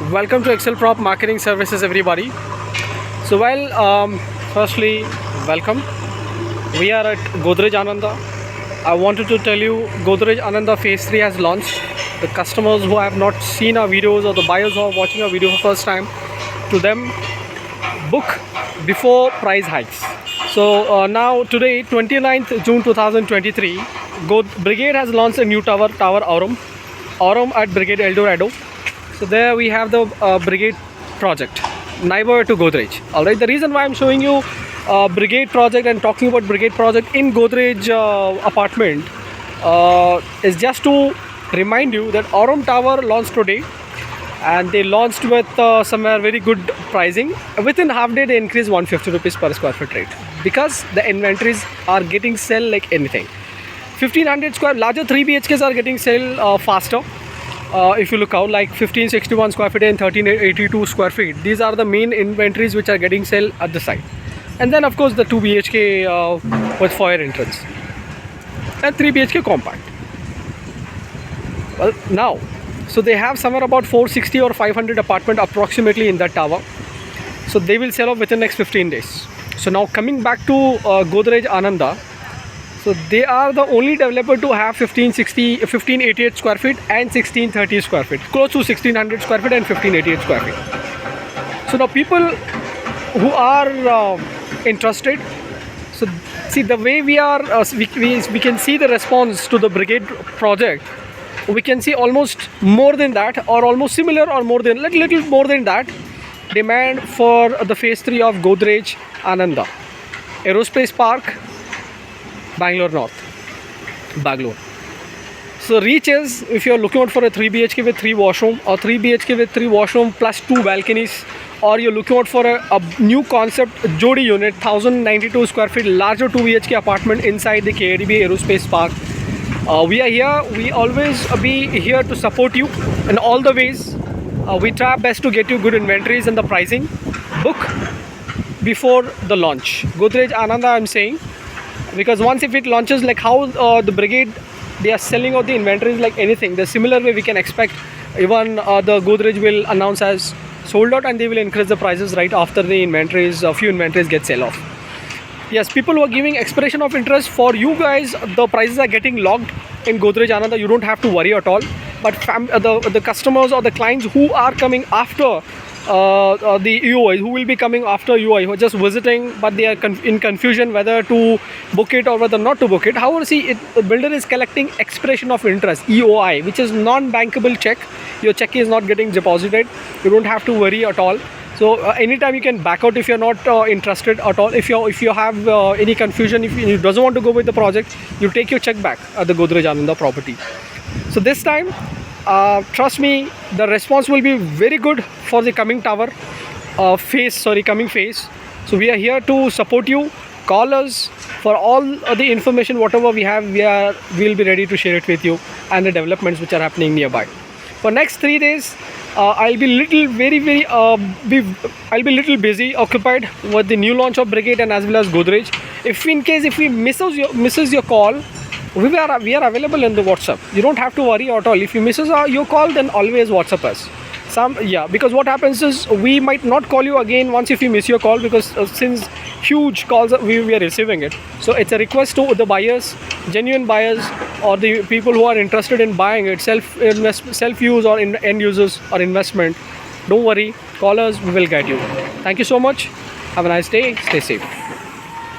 Welcome to Excel Prop Marketing Services, everybody. So, firstly, welcome. We are at Godrej Ananda. I wanted to tell you, Godrej Ananda Phase 3 has launched. The customers who have not seen our videos or the buyers who are watching our video for first time, to them, book before price hikes. So now today, 29th June 2023, Brigade has launched a new tower Aurum at Brigade Eldorado. So there we have the Brigade project, neighbor to Godrej. Alright, the reason why I'm showing you Brigade project and talking about Brigade project in Godrej Apartment is just to remind you that Aurum Tower launched today, and they launched with somewhere very good pricing. Within half day they increased 150 rupees per square foot rate because the inventories are getting sell like anything. 1500 square larger 3 BHKs are getting sell faster. If you look out, like 1561 square feet and 1382 square feet, these are the main inventories which are getting sell at the site. And then of course the 2 BHK with foyer entrance and 3 BHK compact. Well, now, so they have somewhere about 460 or 500 apartment approximately in that tower. So they will sell off within the next 15 days. So now coming back to Godrej Ananda, so they are the only developer to have 1588 square feet and 1630 square feet, close to 1600 square feet and 1588 square feet. So now people who are interested, so see the way we are, we can see the response to the Brigade project. We can see almost more than that, or almost similar, or more than little more than that demand for the phase 3 of Godrej Ananda, Aerospace Park, Bangalore North, Bangalore. So reach is, if you are looking out for a 3 BHK with 3 washroom, or 3 BHK with 3 washroom plus 2 balconies, or you're looking out for a new concept Jodi unit, 1092 square feet, larger 2 BHK apartment inside the KIADB Aerospace Park. We are here. We always be here to support you in all the ways. We try our best to get you good inventories and the pricing. Book before the launch. Godrej Ananda, I'm saying, because once if it launches, like how the Brigade, they are selling out the inventories like anything, the similar way we can expect even the Godrej will announce as sold out, and they will increase the prices right after the inventories, a few inventories get sell off. Yes, people who are giving expression of interest, for you guys the prices are getting locked in Godrej Ananda. You don't have to worry at all. But the customers or the clients who are coming after the UI, who will be coming after UI, who are just visiting but they are in confusion whether to book it or whether not to book it. However, see, the builder is collecting expression of interest, EOI, which is non-bankable check. Your check is not getting deposited. You don't have to worry at all. So anytime you can back out if you're not interested at all. If you have any confusion, if you doesn't want to go with the project, you take your check back at the Godrej Ananda property. So this time, trust me, the response will be very good for the coming tower coming phase. So we are here to support you. Call us for all the information, whatever we have. We'll be ready to share it with you, and the developments which are happening nearby. For next 3 days, I'll be little busy, occupied with the new launch of Brigade and as well as Godrej. If we misses your call, we are available in the WhatsApp. You don't have to worry at all. If you misses your call, then always WhatsApp us. Because what happens is we might not call you again once if you miss your call, because since huge calls we are receiving it. So it's a request to the buyers, genuine buyers, or the people who are interested in buying it, self-use or end users or investment. Don't worry, call us, we will guide you. Thank you so much. Have a nice day. Stay safe.